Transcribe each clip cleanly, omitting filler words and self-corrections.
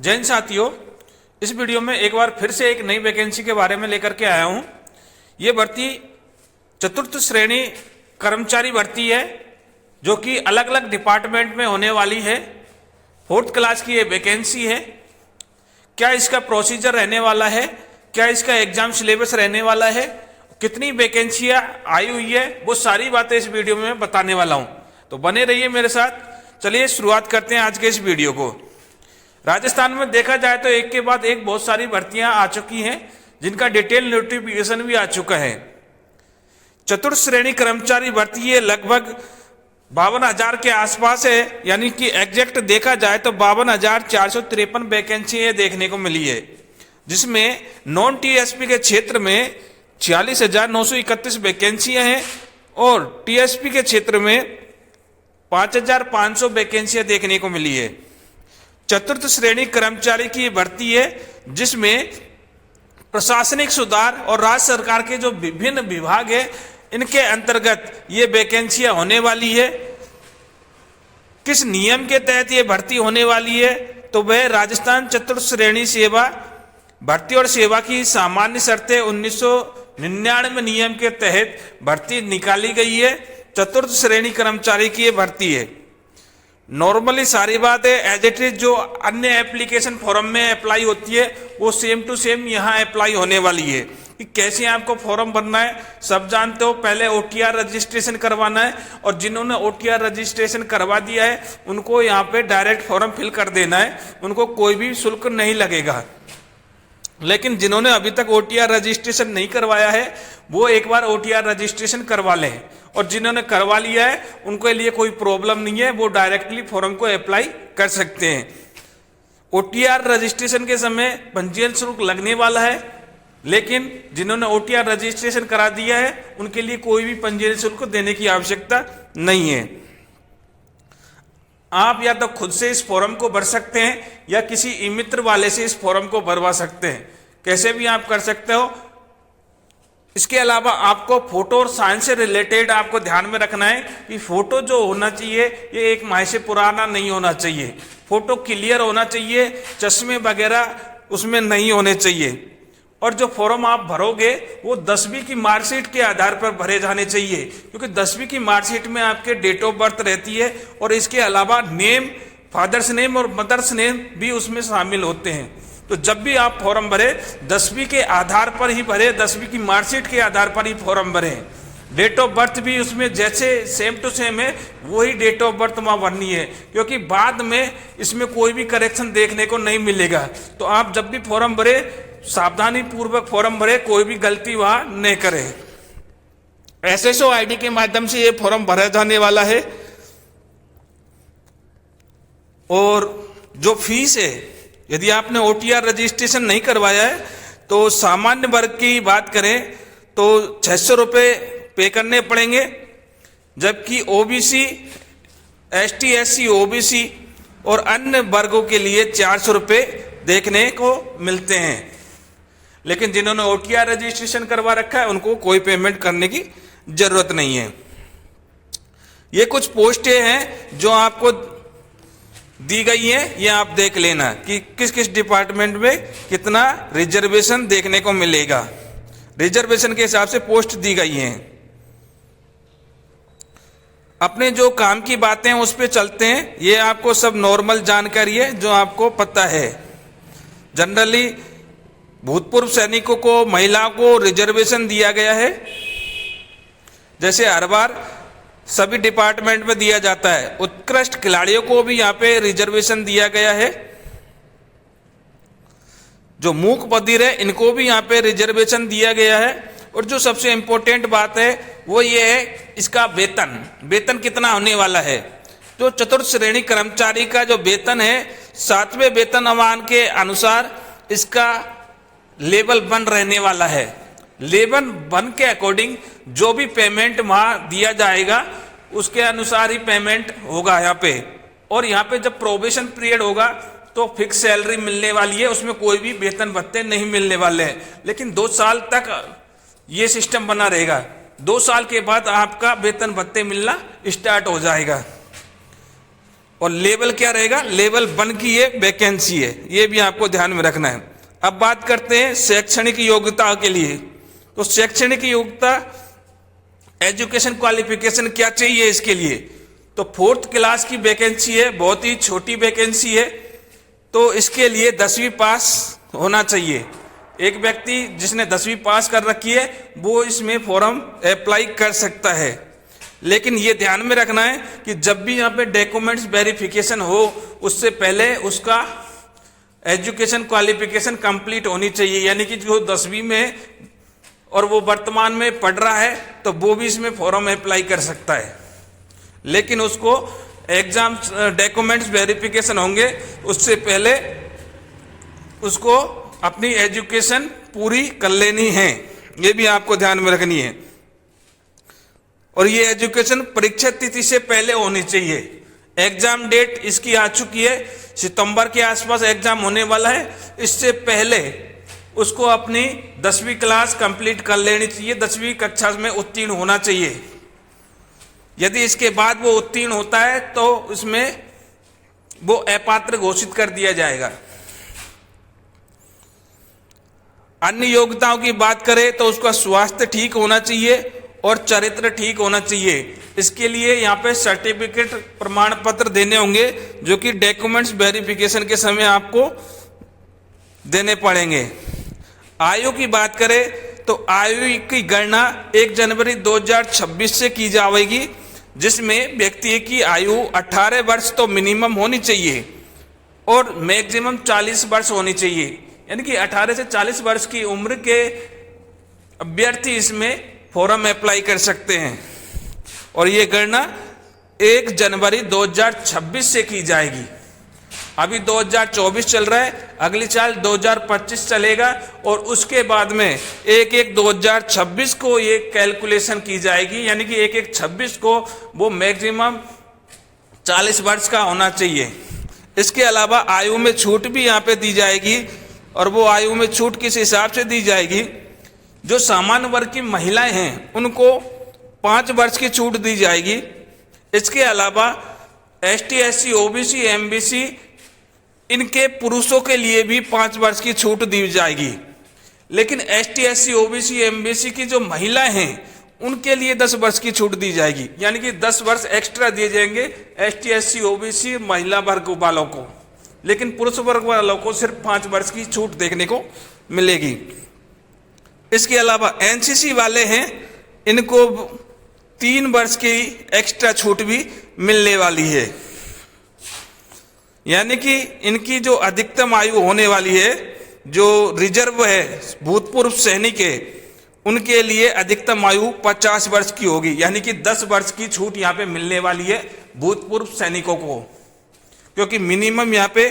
जैन साथियों, इस वीडियो में एक बार फिर से एक नई वैकेंसी के बारे में लेकर के आया हूं। ये भर्ती चतुर्थ श्रेणी कर्मचारी भर्ती है, जो कि अलग अलग डिपार्टमेंट में होने वाली है। 4th क्लास की ये वैकेंसी है। क्या इसका प्रोसीजर रहने वाला है, क्या इसका एग्जाम सिलेबस रहने वाला है, कितनी वैकेंसियां आई हुई है, वो सारी बातें इस वीडियो में बताने वाला हूं। तो बने रहिए मेरे साथ। चलिए शुरुआत करते हैं आज के इस वीडियो को। राजस्थान में देखा जाए तो एक के बाद एक बहुत सारी भर्तियां आ चुकी हैं, जिनका डिटेल नोटिफिकेशन भी आ चुका है। चतुर्थ श्रेणी कर्मचारी भर्ती ये लगभग 52,000 के आसपास है, यानी कि एग्जैक्ट देखा जाए तो 52,453 वैकेंसी देखने को मिली है, जिसमें नॉन टीएसपी के क्षेत्र में 46,931 वैकेंसियां हैं और टीएसपी के क्षेत्र में 5,500 वैकेंसियां देखने को मिली है। चतुर्थ श्रेणी कर्मचारी की भर्ती है, जिसमें प्रशासनिक सुधार और राज्य सरकार के जो विभिन्न विभाग है, इनके अंतर्गत ये वैकेंसियां होने वाली है। किस नियम के तहत ये भर्ती होने वाली है, तो वह राजस्थान चतुर्थ श्रेणी सेवा भर्ती और सेवा की सामान्य शर्तें 1999 नियम के तहत भर्ती निकाली गई है। चतुर्थ श्रेणी कर्मचारी की ये भर्ती है। नॉर्मली सारी बात है एज इट इज, जो अन्य एप्लीकेशन फॉर्म में अप्लाई होती है वो सेम टू सेम यहाँ अप्लाई होने वाली है। कि कैसे आपको फॉर्म भरना है सब जानते हो। पहले ओटीआर रजिस्ट्रेशन करवाना है, और जिन्होंने ओटीआर रजिस्ट्रेशन करवा दिया है उनको यहाँ पे डायरेक्ट फॉर्म फिल कर देना है, उनको कोई भी शुल्क नहीं लगेगा। लेकिन जिन्होंने अभी तक ओटीआर रजिस्ट्रेशन नहीं करवाया है वो एक बार ओटीआर रजिस्ट्रेशन करवा लें, और जिन्होंने करवा लिया है उनके लिए कोई प्रॉब्लम नहीं है, वो डायरेक्टली फॉर्म को अप्लाई कर सकते हैं। ओटीआर रजिस्ट्रेशन के समय पंजीयन शुल्क लगने वाला है, लेकिन जिन्होंने ओटीआर रजिस्ट्रेशन करा दिया है उनके लिए कोई भी पंजीयन शुल्क देने की आवश्यकता नहीं है। आप या तो खुद से इस फॉर्म को भर सकते हैं या किसी ई मित्र वाले से इस फॉर्म को भरवा सकते हैं, कैसे भी आप कर सकते हो। इसके अलावा आपको फोटो और साइन से रिलेटेड आपको ध्यान में रखना है कि फोटो जो होना चाहिए ये 1 माह से पुराना नहीं होना चाहिए। फोटो क्लियर होना चाहिए, चश्मे वगैरह उसमें नहीं होने चाहिए। और जो फॉर्म आप भरोगे वो 10वीं की मार्कशीट के आधार पर भरे जाने चाहिए, क्योंकि 10वीं की मार्कशीट में आपके डेट ऑफ बर्थ रहती है, और इसके अलावा नेम, फादर्स नेम और मदर्स नेम भी उसमें शामिल होते हैं। तो जब भी आप फॉर्म भरे 10वीं के आधार पर ही भरे, 10वीं की मार्कशीट के आधार पर ही फॉर्म भरे। डेट ऑफ बर्थ भी उसमें जैसे सेम टू सेम है वही डेट ऑफ बर्थ वहाँ भरनी है, क्योंकि बाद में इसमें कोई भी करेक्शन देखने को नहीं मिलेगा। तो आप जब भी फॉर्म भरे सावधानी पूर्वक फॉर्म भरे, कोई भी गलती वहां नहीं करे। एसएसओ आईडी के माध्यम से ये फॉर्म भरा जाने वाला है। और जो फीस है, यदि आपने ओटीआर रजिस्ट्रेशन नहीं करवाया है तो सामान्य वर्ग की बात करें तो 600 रुपये पे करने पड़ेंगे, जबकि ओबीसी, एसटी, एससी, ओबीसी और अन्य वर्गों के लिए 400 रुपये देखने को मिलते हैं। लेकिन जिन्होंने ओटीआर रजिस्ट्रेशन करवा रखा है उनको कोई पेमेंट करने की जरूरत नहीं है। ये कुछ पोस्टें हैं जो आपको दी गई हैं, ये आप देख लेना कि किस किस डिपार्टमेंट में कितना रिजर्वेशन देखने को मिलेगा। रिजर्वेशन के हिसाब से पोस्ट दी गई हैं। अपने जो काम की बातें उस पर चलते हैं। ये आपको सब नॉर्मल जानकारी है जो आपको पता है। जनरली भूतपूर्व सैनिकों को, महिलाओं को रिजर्वेशन दिया गया है, जैसे हर बार सभी डिपार्टमेंट में दिया जाता है। उत्कृष्ट खिलाड़ियों को भी यहाँ पे रिजर्वेशन दिया गया है। जो मूक बधिर है इनको भी यहाँ पे रिजर्वेशन दिया गया है। और जो सबसे इंपॉर्टेंट बात है वो ये है इसका वेतन कितना होने वाला है। जो चतुर्थ श्रेणी कर्मचारी का जो वेतन है 7वें वेतनमान के अनुसार इसका लेवल 1 रहने वाला है। लेवल 1 के अकॉर्डिंग जो भी पेमेंट वहां दिया जाएगा उसके अनुसार ही पेमेंट होगा यहाँ पे। और यहाँ पे जब प्रोबेशन पीरियड होगा तो फिक्स सैलरी मिलने वाली है, उसमें कोई भी वेतन भत्ते नहीं मिलने वाले हैं। लेकिन 2 साल तक ये सिस्टम बना रहेगा। 2 साल के बाद आपका वेतन भत्ते मिलना स्टार्ट हो जाएगा। और लेवल क्या रहेगा, लेवल 1 की ये वैकेंसी है, ये भी आपको ध्यान में रखना है। अब बात करते हैं शैक्षणिक योग्यता के लिए। तो शैक्षणिक योग्यता, एजुकेशन क्वालिफिकेशन क्या चाहिए इसके लिए, तो 4th क्लास की वैकेंसी है, बहुत ही छोटी वैकेंसी है। तो इसके लिए 10वीं पास होना चाहिए। एक व्यक्ति जिसने 10वीं पास कर रखी है वो इसमें फॉर्म अप्लाई कर सकता है। लेकिन ये ध्यान में रखना है कि जब भी यहाँ पे डॉक्यूमेंट्स वेरिफिकेशन हो उससे पहले उसका एजुकेशन क्वालिफिकेशन कंप्लीट होनी चाहिए। यानी कि जो 10वीं में और वो वर्तमान में पढ़ रहा है तो वो भी इसमें फॉर्म अप्लाई कर सकता है। लेकिन उसको एग्जाम डॉक्यूमेंट्स वेरिफिकेशन होंगे उससे पहले उसको अपनी एजुकेशन पूरी कर लेनी है, ये भी आपको ध्यान में रखनी है। और ये एजुकेशन परीक्षा तिथि से पहले होनी चाहिए। एग्जाम डेट इसकी आ चुकी है, सितंबर के आसपास एग्जाम होने वाला है। इससे पहले उसको अपनी 10वीं क्लास कंप्लीट कर लेनी चाहिए, 10वीं कक्षा में उत्तीर्ण होना चाहिए। यदि इसके बाद वो उत्तीर्ण होता है तो उसमें वो अपात्र घोषित कर दिया जाएगा। अन्य योग्यताओं की बात करें तो उसका स्वास्थ्य ठीक होना चाहिए और चरित्र ठीक होना चाहिए। इसके लिए यहाँ पे सर्टिफिकेट प्रमाण पत्र देने होंगे जो कि डॉक्यूमेंट्स वेरिफिकेशन के समय आपको देने पड़ेंगे। आयु की बात करें तो आयु की गणना 1 जनवरी 2026 से की जाएगी, जिसमें व्यक्ति की आयु 18 वर्ष तो मिनिमम होनी चाहिए और मैक्सिमम 40 वर्ष होनी चाहिए। यानी कि 18 से 40 वर्ष की उम्र के अभ्यर्थी इसमें फॉर्म अप्लाई कर सकते हैं। और ये गणना 1 जनवरी 2026 से की जाएगी। अभी 2024 चल रहा है, अगली साल 2025 चलेगा और उसके बाद में 1/1/2026 को ये कैलकुलेशन की जाएगी। यानी कि 1/1/26 को वो मैक्सिमम 40 वर्ष का होना चाहिए। इसके अलावा आयु में छूट भी यहाँ पे दी जाएगी। और वो आयु में छूट किस हिसाब से दी जाएगी, जो सामान्य वर्ग की महिलाएं हैं उनको 5 वर्ष की छूट दी जाएगी। इसके अलावा ST SC OBC MBC इनके पुरुषों के लिए भी 5 वर्ष की छूट दी जाएगी। लेकिन ST SC OBC MBC की जो महिलाएं हैं उनके लिए 10 वर्ष की छूट दी जाएगी। यानी कि 10 वर्ष एक्स्ट्रा दिए जाएंगे ST SC OBC महिला वर्ग वालों को, लेकिन पुरुष वर्ग वालों को सिर्फ 5 वर्ष की छूट देखने को मिलेगी। इसके अलावा NCC वाले हैं, इनको 3 वर्ष की एक्स्ट्रा छूट भी मिलने वाली है। यानी कि इनकी जो अधिकतम आयु होने वाली है, जो रिजर्व है भूतपूर्व सैनिक है, उनके लिए अधिकतम आयु 50 वर्ष की होगी। यानी कि 10 वर्ष की छूट यहाँ पे मिलने वाली है भूतपूर्व सैनिकों को, क्योंकि मिनिमम यहाँ पे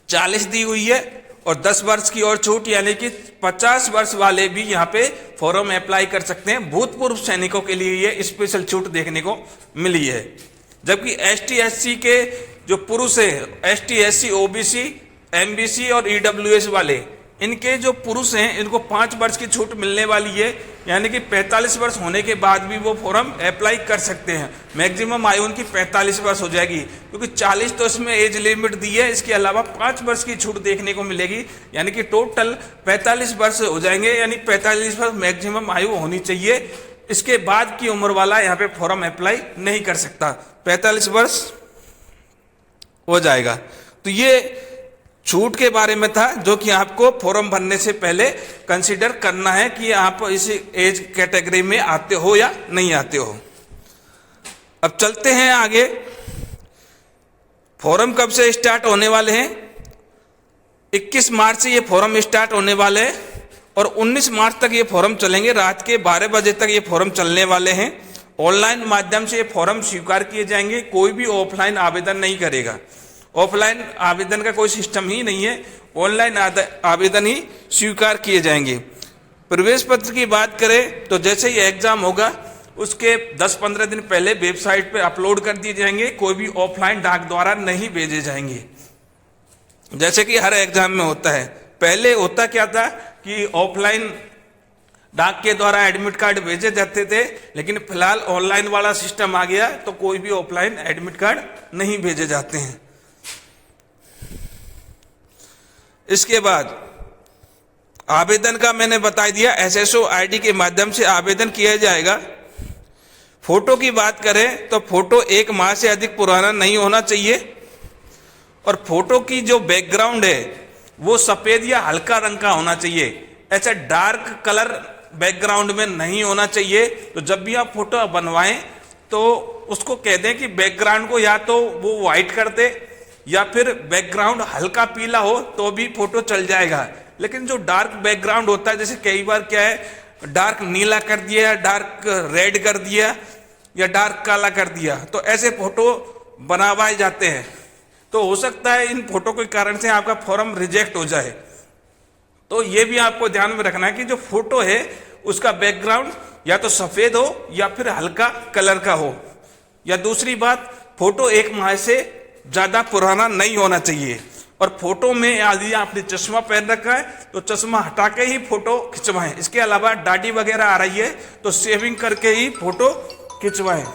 40 दी हुई है और 10 वर्ष की और छूट, यानी कि 50 वर्ष वाले भी यहाँ पे फॉर्म अप्लाई कर सकते हैं। भूतपूर्व सैनिकों के लिए ये स्पेशल छूट देखने को मिली है। जबकि ST SC के जो पुरुष है, ST SC OBC MBC और EWS वाले, इनके जो पुरुष हैं इनको 5 वर्ष की छूट मिलने वाली है। यानी कि 45 वर्ष होने के बाद भी वो फॉर्म अप्लाई कर सकते हैं। मैक्सिमम आयु उनकी 45 वर्ष हो जाएगी, क्योंकि 40 तो इसमें एज लिमिट दी है। इसके अलावा 5 वर्ष की छूट देखने को मिलेगी, यानी कि टोटल 45 वर्ष हो जाएंगे। यानी 45 वर्ष मैक्सिमम आयु होनी चाहिए। इसके बाद की उम्र वाला यहाँ पे फॉर्म अप्लाई नहीं कर सकता, 45 वर्ष हो जाएगा। तो ये छूट के बारे में था जो कि आपको फॉर्म भरने से पहले कंसीडर करना है कि आप इस एज कैटेगरी में आते हो या नहीं आते हो। अब चलते हैं आगे। फॉर्म कब से स्टार्ट होने वाले हैं? 21 मार्च से ये फॉर्म स्टार्ट होने वाले हैं और 19 मार्च तक ये फॉर्म चलेंगे। रात के 12 बजे तक ये फॉर्म चलने वाले हैं। ऑनलाइन माध्यम से ये फॉर्म स्वीकार किए जाएंगे, कोई भी ऑफलाइन आवेदन नहीं करेगा। ऑफलाइन आवेदन का कोई सिस्टम ही नहीं है, ऑनलाइन आवेदन ही स्वीकार किए जाएंगे। प्रवेश पत्र की बात करें तो जैसे ही एग्जाम होगा उसके 10-15 दिन पहले वेबसाइट पे अपलोड कर दिए जाएंगे। कोई भी ऑफलाइन डाक द्वारा नहीं भेजे जाएंगे, जैसे कि हर एग्जाम में होता है। पहले होता क्या था कि ऑफलाइन डाक के द्वारा एडमिट कार्ड भेजे जाते थे, लेकिन फिलहाल ऑनलाइन वाला सिस्टम आ गया तो कोई भी ऑफलाइन एडमिट कार्ड नहीं भेजे जाते हैं। इसके बाद आवेदन का मैंने बता दिया, एसएसओ आईडी के माध्यम से आवेदन किया जाएगा। फोटो की बात करें तो फोटो 1 माह से अधिक पुराना नहीं होना चाहिए और फोटो की जो बैकग्राउंड है वो सफेद या हल्का रंग का होना चाहिए, ऐसा डार्क कलर बैकग्राउंड में नहीं होना चाहिए। तो जब भी आप फोटो बनवाएं तो उसको कह दें कि बैकग्राउंड को या तो वो व्हाइट कर दे या फिर बैकग्राउंड हल्का पीला हो तो भी फोटो चल जाएगा। लेकिन जो डार्क बैकग्राउंड होता है, जैसे कई बार क्या है डार्क नीला कर दिया, डार्क रेड कर दिया या डार्क काला कर दिया, तो ऐसे फोटो बनवाए जाते हैं। तो हो सकता है इन फोटो के कारण से आपका फॉर्म रिजेक्ट हो जाए। तो ये भी आपको ध्यान में रखना है कि जो फोटो है उसका बैकग्राउंड या तो सफेद हो या फिर हल्का कलर का हो। या दूसरी बात, फोटो 1 माह से ज्यादा पुराना नहीं होना चाहिए। और फोटो में यदि आपने चश्मा पहन रखा है तो चश्मा हटा के ही फोटो खिंचवाएं। इसके अलावा दाढ़ी वगैरह आ रही है तो शेविंग करके ही फोटो खिंचवाएं।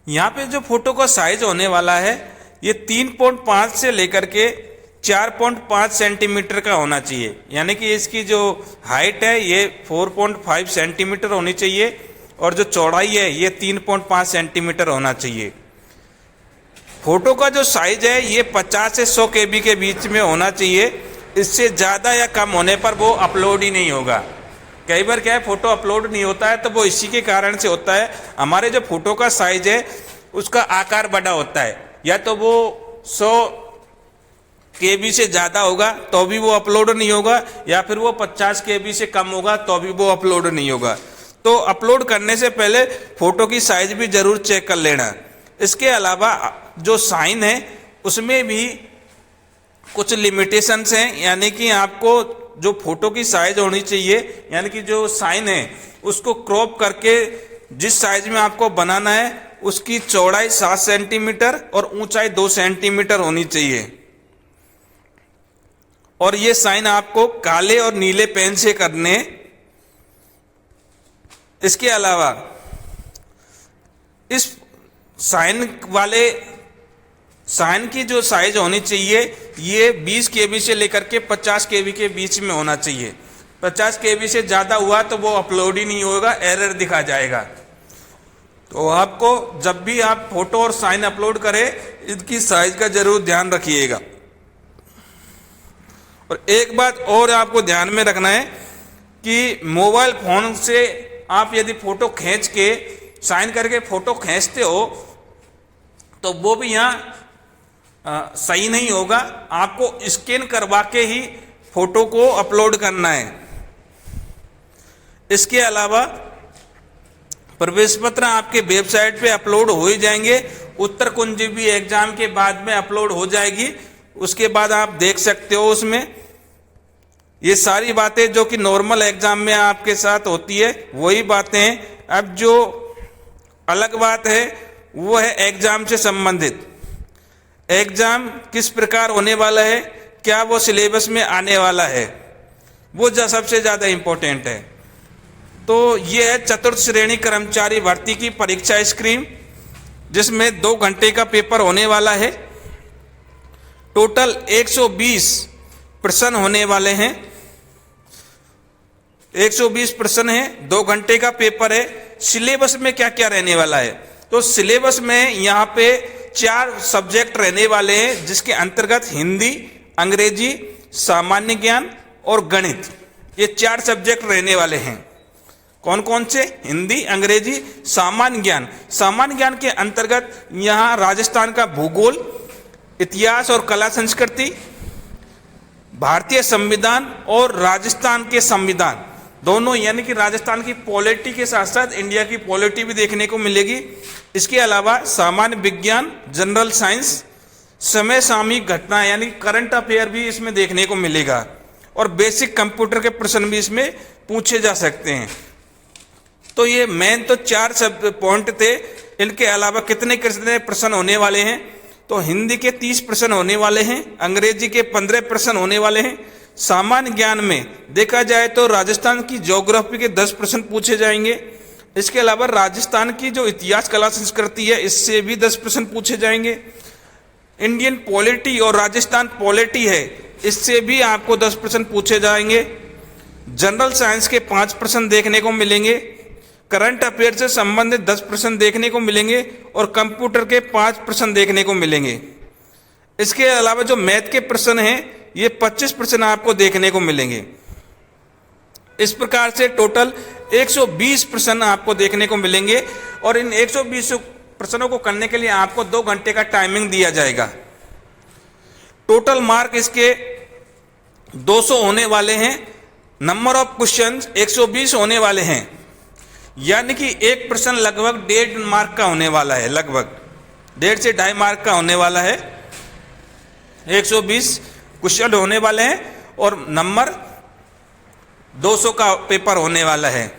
यहाँ पे जो फोटो का साइज होने वाला है ये 3.5 से लेकर के 4.5 सेंटीमीटर का होना चाहिए। यानी कि इसकी जो हाइट है ये 4.5 सेंटीमीटर होनी चाहिए और जो चौड़ाई है ये 3.5 सेंटीमीटर होना चाहिए। फोटो का जो साइज है ये 50 से 100 KB के बीच में होना चाहिए। इससे ज़्यादा या कम होने पर वो अपलोड ही नहीं होगा। कई बार क्या है फोटो अपलोड नहीं होता है तो वो इसी के कारण से होता है। हमारे जो फोटो का साइज है उसका आकार बड़ा होता है, या तो वो 100 KB से ज़्यादा होगा तो भी वो अपलोड नहीं होगा, या फिर वो 50 KB से कम होगा तो भी वो अपलोड नहीं होगा। तो अपलोड करने से पहले फोटो की साइज भी जरूर चेक कर लेना। इसके अलावा जो साइन है उसमें भी कुछ लिमिटेशंस हैं, यानी कि आपको जो फोटो की साइज होनी चाहिए, यानी कि जो साइन है उसको क्रॉप करके जिस साइज में आपको बनाना है उसकी चौड़ाई 7 सेंटीमीटर और ऊंचाई 2 सेंटीमीटर होनी चाहिए। और ये साइन आपको काले और नीले पेन से करने। इसके अलावा इस साइन की जो साइज होनी चाहिए ये 20 KB से लेकर के 50 KB के बीच में होना चाहिए। 50 KB से ज़्यादा हुआ तो वो अपलोड ही नहीं होगा, एरर दिखा जाएगा। तो आपको जब भी आप फोटो और साइन अपलोड करें इसकी साइज का जरूर ध्यान रखिएगा। और एक बात और आपको ध्यान में रखना है कि मोबाइल फोन से आप यदि फोटो खींच के साइन करके फोटो खींचते हो तो वो भी यहाँ सही नहीं होगा। आपको स्कैन करवा के ही फोटो को अपलोड करना है। इसके अलावा प्रवेश पत्र आपके वेबसाइट पे अपलोड हो ही जाएंगे। उत्तर कुंजी भी एग्जाम के बाद में अपलोड हो जाएगी, उसके बाद आप देख सकते हो उसमें ये सारी बातें जो कि नॉर्मल एग्जाम में आपके साथ होती है वही बातें हैं। अब जो अलग बात है वो है एग्जाम से संबंधित। एग्जाम किस प्रकार होने वाला है, क्या वो सिलेबस में आने वाला है, वो सबसे ज़्यादा इम्पोर्टेंट है। तो ये है चतुर्थ श्रेणी कर्मचारी भर्ती की परीक्षा स्क्रीन, जिसमें 2 घंटे का पेपर होने वाला है। टोटल 120 प्रश्न होने वाले हैं। 120 प्रश्न है, 2 घंटे का पेपर है। सिलेबस में क्या क्या रहने वाला है, तो सिलेबस में यहाँ पे 4 सब्जेक्ट रहने वाले हैं, जिसके अंतर्गत हिंदी, अंग्रेजी, सामान्य ज्ञान और गणित, ये 4 सब्जेक्ट रहने वाले हैं। कौन कौन से? हिंदी, अंग्रेजी, सामान्य ज्ञान। सामान्य ज्ञान के अंतर्गत यहाँ राजस्थान का भूगोल, इतिहास और कला संस्कृति, भारतीय संविधान और राजस्थान के संविधान दोनों, यानी कि राजस्थान की पॉलिटी के साथ साथ इंडिया की पॉलिटी भी देखने को मिलेगी। इसके अलावा सामान्य विज्ञान, जनरल साइंस, समय सामयिक घटना यानी करंट अफेयर भी इसमें देखने को मिलेगा। और बेसिक कंप्यूटर के प्रश्न भी इसमें पूछे जा सकते हैं। तो ये मेन तो 4 सब पॉइंट थे। इनके अलावा कितने प्रश्न होने वाले हैं तो हिंदी के 30 प्रश्न होने वाले हैं, अंग्रेजी के 15 प्रश्न होने वाले हैं। सामान्य ज्ञान में देखा जाए तो राजस्थान की ज्योग्राफी के 10 प्रश्न पूछे जाएंगे। इसके अलावा राजस्थान की जो इतिहास, कला, संस्कृति है, इससे भी 10 प्रश्न पूछे जाएंगे। इंडियन पॉलिटी और राजस्थान पॉलिटी है, इससे भी आपको 10 प्रश्न पूछे जाएंगे। जनरल साइंस के 5 प्रश्न देखने को मिलेंगे। करंट अफेयर से संबंधित 10 प्रश्न देखने को मिलेंगे और कंप्यूटर के 5 प्रश्न देखने को मिलेंगे। इसके अलावा जो मैथ के प्रश्न हैं, ये 25 प्रश्न आपको देखने को मिलेंगे। इस प्रकार से टोटल 120 प्रश्न आपको देखने को मिलेंगे और इन 120 प्रश्नों को करने के लिए आपको 2 घंटे का टाइमिंग दिया जाएगा। टोटल मार्क इसके 200 होने वाले हैं। नंबर ऑफ क्वेश्चंस 120 होने वाले हैं, यानी कि एक प्रश्न लगभग 1.5 मार्क का होने वाला है, लगभग 1.5 से 2.5 मार्क का होने वाला है। 120 क्वेश्चन होने वाले हैं और नंबर 200 का पेपर होने वाला है।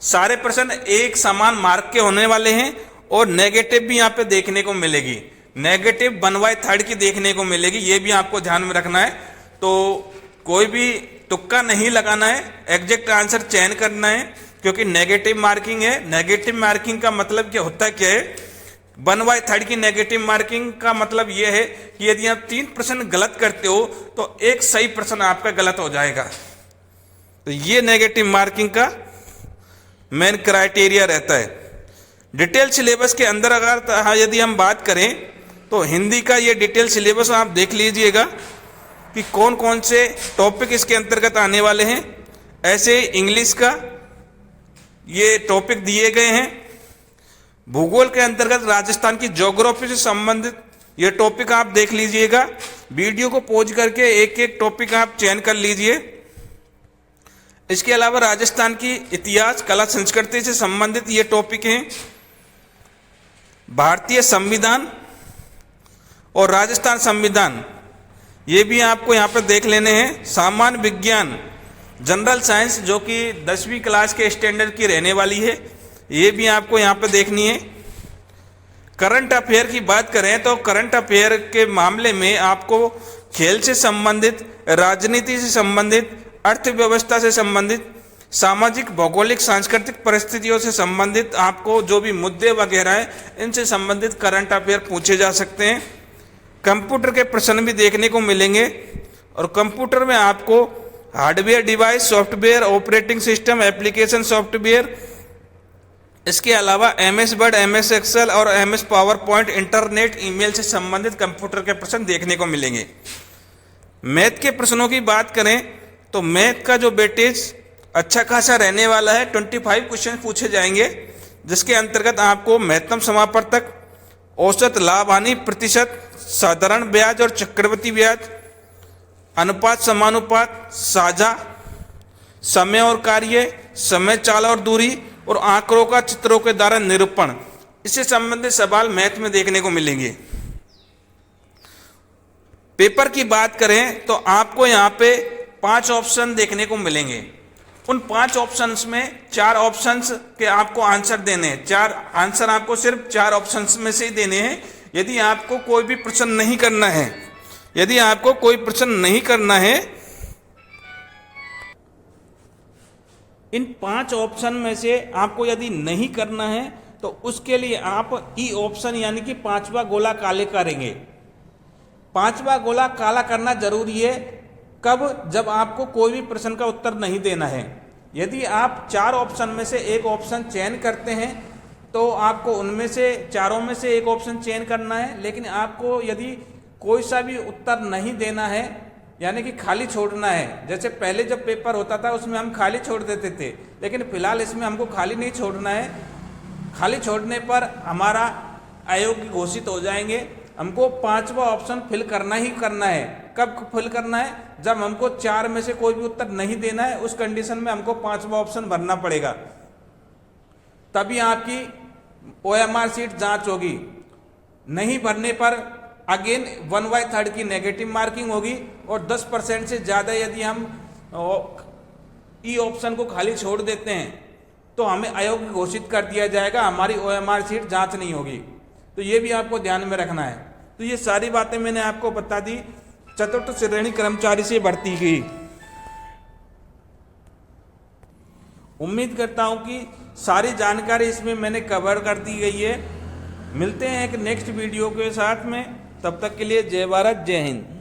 सारे प्रश्न एक समान मार्क के होने वाले हैं और नेगेटिव भी यहाँ पे देखने को मिलेगी। नेगेटिव 1/3 की देखने को मिलेगी, ये भी आपको ध्यान में रखना है। तो कोई भी तुक्का नहीं लगाना है, एग्जैक्ट आंसर चयन करना है, क्योंकि नेगेटिव मार्किंग है। नेगेटिव मार्किंग का मतलब क्या होता है, क्या है? 1/3 की नेगेटिव मार्किंग का मतलब यह है कि यदि आप 3 प्रश्न गलत करते हो तो एक सही प्रश्न आपका गलत हो जाएगा। तो ये नेगेटिव मार्किंग का मेन क्राइटेरिया रहता है। डिटेल सिलेबस के अंदर अगर यदि हम बात करें तो हिंदी का ये डिटेल सिलेबस आप देख लीजिएगा कि कौन कौन से टॉपिक इसके अंतर्गत आने वाले हैं। ऐसे इंग्लिश का ये टॉपिक दिए गए हैं। भूगोल के अंतर्गत राजस्थान की ज्योग्राफी से संबंधित ये टॉपिक आप देख लीजिएगा। वीडियो को पॉज करके एक एक टॉपिक आप चयन कर लीजिए। इसके अलावा राजस्थान की इतिहास, कला, संस्कृति से संबंधित ये टॉपिक हैं। भारतीय संविधान और राजस्थान संविधान, ये भी आपको यहाँ पर देख लेने हैं। सामान्य विज्ञान, जनरल साइंस जो कि 10वीं क्लास के स्टैंडर्ड की रहने वाली है, ये भी आपको यहाँ पर देखनी है। करंट अफेयर की बात करें तो करंट अफेयर के मामले में आपको खेल से संबंधित, राजनीति से संबंधित, अर्थव्यवस्था से संबंधित, सामाजिक, भौगोलिक, सांस्कृतिक परिस्थितियों से संबंधित आपको जो भी मुद्दे वगैरह हैं, इनसे संबंधित करंट अफेयर पूछे जा सकते हैं। कंप्यूटर के प्रश्न भी देखने को मिलेंगे और कंप्यूटर में आपको hardware device, software, operating system, application software, इसके अलावा MS वर्ड, MS एक्सेल और MS power point, internet, email से संबंधित कंप्यूटर के प्रश्न देखने को मिलेंगे। मैथ के प्रश्नों की बात करें तो मैथ का जो वेटेज अच्छा खासा रहने वाला है। 25 क्वेश्चन पूछे जाएंगे, जिसके अंतर्गत आपको महत्तम समापवर्तक, औसत लाभ हानि प्रतिशत, साधारण ब्याज और चक्रवृद्धि ब्याज, अनुपात समानुपात, साझा, समय और कार्य, समय, चाल और दूरी और आंकड़ों का चित्रों के द्वारा निरूपण, इससे संबंधित सवाल मैथ में देखने को मिलेंगे। पेपर की बात करें तो आपको यहाँ पे 5 ऑप्शन देखने को मिलेंगे। उन 5 ऑप्शंस में 4 ऑप्शंस के आपको आंसर देने हैं। 4 आंसर आपको सिर्फ 4 ऑप्शंस में से ही देने हैं। यदि आपको कोई भी प्रश्न नहीं करना है, यदि आपको कोई प्रश्न नहीं करना है, इन 5 ऑप्शन में से आपको यदि नहीं करना है तो उसके लिए आप ई ऑप्शन यानी कि 5वां गोला काले करेंगे। 5वां गोला काला करना जरूरी है। कब? जब आपको कोई भी प्रश्न का उत्तर नहीं देना है। यदि आप 4 ऑप्शन में से एक ऑप्शन चयन करते हैं तो आपको उनमें से चारों में से एक ऑप्शन चयन करना है। लेकिन आपको यदि कोई सा भी उत्तर नहीं देना है, यानी कि खाली छोड़ना है, जैसे पहले जब पेपर होता था उसमें हम खाली छोड़ देते थे, लेकिन फिलहाल इसमें हमको खाली नहीं छोड़ना है। खाली छोड़ने पर हमारा अयोग्य घोषित हो जाएंगे। हमको 5वां ऑप्शन फिल करना ही करना है। कब फिल करना है? जब हमको 4 में से कोई भी उत्तर नहीं देना है, उस कंडीशन में हमको 5वां ऑप्शन भरना पड़ेगा, तभी आपकी OMR सीट जांच होगी। नहीं भरने पर अगेन 1/3 की नेगेटिव मार्किंग होगी और 10% से ज़्यादा यदि हम ई ऑप्शन को खाली छोड़ देते हैं तो हमें अयोग्य घोषित कर दिया जाएगा, हमारी OMR सीट जांच नहीं होगी। तो ये भी आपको ध्यान में रखना है। तो ये सारी बातें मैंने आपको बता दी चतुर्थ श्रेणी कर्मचारी से भर्ती की। उम्मीद करता हूं कि सारी जानकारी इसमें मैंने कवर कर दी गई है। मिलते हैं एक नेक्स्ट वीडियो के साथ में, तब तक के लिए जय भारत जय हिंद।